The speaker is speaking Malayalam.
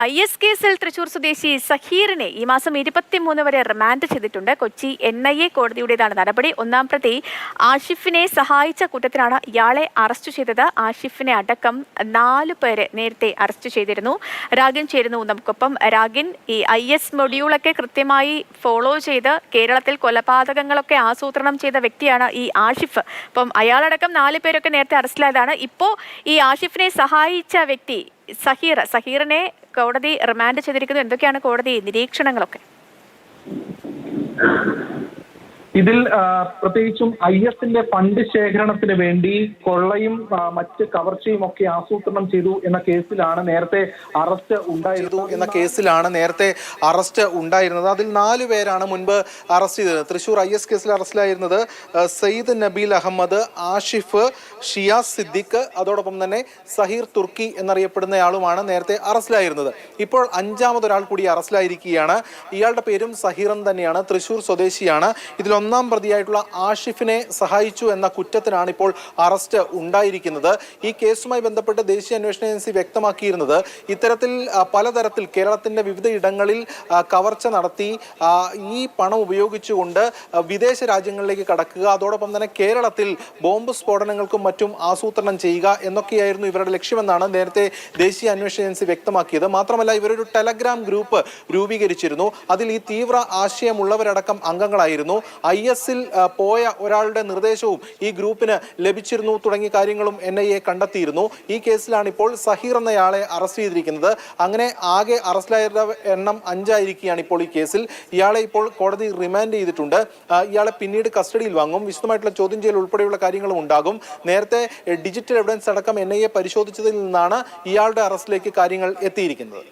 IS കേസിൽ തൃശൂർ സ്വദേശി സഹീറിനെ ഈ മാസം 23 വരെ റിമാൻഡ് ചെയ്തിട്ടുണ്ട്. കൊച്ചി NIA കോടതിയുടേതാണ് നടപടി. ഒന്നാം പ്രതി ആഷിഫിനെ സഹായിച്ച കുറ്റത്തിനാണ് ഇയാളെ അറസ്റ്റ് ചെയ്തത്. ആഷിഫിനെ അടക്കം 4 പേരെ നേരത്തെ അറസ്റ്റ് ചെയ്തിരുന്നു. രാഗിൻ ചേരുന്നു നമുക്കൊപ്പം. രാഗിൻ, ഈ IS മൊഡ്യൂളൊക്കെ കൃത്യമായി ഫോളോ ചെയ്ത് കേരളത്തിൽ കൊലപാതകങ്ങളൊക്കെ ആസൂത്രണം ചെയ്ത വ്യക്തിയാണ് ഈ ആഷിഫ്. അപ്പം അയാളടക്കം 4 പേരൊക്കെ നേരത്തെ അറസ്റ്റിലായതാണ്. ഇപ്പോൾ ഈ ആഷിഫിനെ സഹായിച്ച വ്യക്തി സഹീറിനെ കോടതി റിമാൻഡ് ചെയ്തിരിക്കുന്നു. എന്തൊക്കെയാണ് കോടതി നിരീക്ഷണങ്ങളൊക്കെ? ഇതിൽ പ്രത്യേകിച്ചും IS-ന്റെ ഫണ്ട് ശേഖരണത്തിന് വേണ്ടി കൊള്ളയും മറ്റ് കവർച്ചയും ഒക്കെ ആസൂത്രണം ചെയ്തു എന്ന കേസിലാണ് നേരത്തെ അറസ്റ്റ് ഉണ്ടായിരുന്നത്. അതിൽ 4 പേരാണ് മുൻപ് അറസ്റ്റ് ചെയ്തത്. തൃശൂർ IS കേസിൽ അറസ്റ്റിലായിരുന്നത് സയ്യിദ് നബീൽ അഹമ്മദ്, ആഷിഫ്, ഷിയാസ് സിദ്ദിഖ്, അതോടൊപ്പം തന്നെ സഹീർ തുർക്കി എന്നറിയപ്പെടുന്നയാളുമാണ് നേരത്തെ അറസ്റ്റിലായിരുന്നത്. ഇപ്പോൾ 5ാമതൊരാൾ കൂടി അറസ്റ്റിലായിരിക്കുകയാണ്. ഇയാളുടെ പേരും സഹീറൻ തന്നെയാണ്. തൃശൂർ സ്വദേശിയാണ്. ഇതിൽ 1ാം പ്രതിയായിട്ടുള്ള ആഷിഫിനെ സഹായിച്ചു എന്ന കുറ്റത്തിനാണ് ഇപ്പോൾ അറസ്റ്റ് ഉണ്ടായിരിക്കുന്നത്. ഈ കേസുമായി ബന്ധപ്പെട്ട് ദേശീയ അന്വേഷണ ഏജൻസി വ്യക്തമാക്കിയിരുന്നത് ഇത്തരത്തിൽ പലതരത്തിൽ കേരളത്തിന്റെ വിവിധ ഇടങ്ങളിൽ കവർച്ച നടത്തി ഈ പണം ഉപയോഗിച്ചുകൊണ്ട് വിദേശ രാജ്യങ്ങളിലേക്ക് കടക്കുക, അതോടൊപ്പം തന്നെ കേരളത്തിൽ ബോംബ് സ്ഫോടനങ്ങൾക്കും മറ്റും ആസൂത്രണം ചെയ്യുക എന്നൊക്കെയായിരുന്നു ഇവരുടെ ലക്ഷ്യമെന്നാണ് നേരത്തെ ദേശീയ അന്വേഷണ ഏജൻസി വ്യക്തമാക്കിയത്. മാത്രമല്ല, ഇവരൊരു ടെലഗ്രാം ഗ്രൂപ്പ് രൂപീകരിച്ചിരുന്നു. അതിൽ ഈ തീവ്ര ആശയമുള്ളവരടക്കം അംഗങ്ങളായിരുന്നു. IS-ൽ പോയ ഒരാളുടെ നിർദ്ദേശവും ഈ ഗ്രൂപ്പിന് ലഭിച്ചിരുന്നു തുടങ്ങിയ കാര്യങ്ങളും NIA കണ്ടെത്തിയിരുന്നു. ഈ കേസിലാണ് ഇപ്പോൾ സഹീർ എന്നയാളെ അറസ്റ്റ് ചെയ്തിരിക്കുന്നത്. അങ്ങനെ ആകെ അറസ്റ്റിലായ എണ്ണം 5 ആയിരിക്കുകയാണ് ഇപ്പോൾ ഈ കേസിൽ. ഇയാളെ ഇപ്പോൾ കോടതി റിമാൻഡ് ചെയ്തിട്ടുണ്ട്. ഇയാളെ പിന്നീട് കസ്റ്റഡിയിൽ വാങ്ങും. വിശദമായിട്ടുള്ള ചോദ്യം ചെയ്യൽ ഉൾപ്പെടെയുള്ള കാര്യങ്ങളും ഉണ്ടാകും. നേരത്തെ ഡിജിറ്റൽ എവിഡൻസ് അടക്കം NIA പരിശോധിച്ചതിൽ നിന്നാണ് ഇയാളുടെ അറസ്റ്റിലേക്ക് കാര്യങ്ങൾ എത്തിയിരിക്കുന്നത്.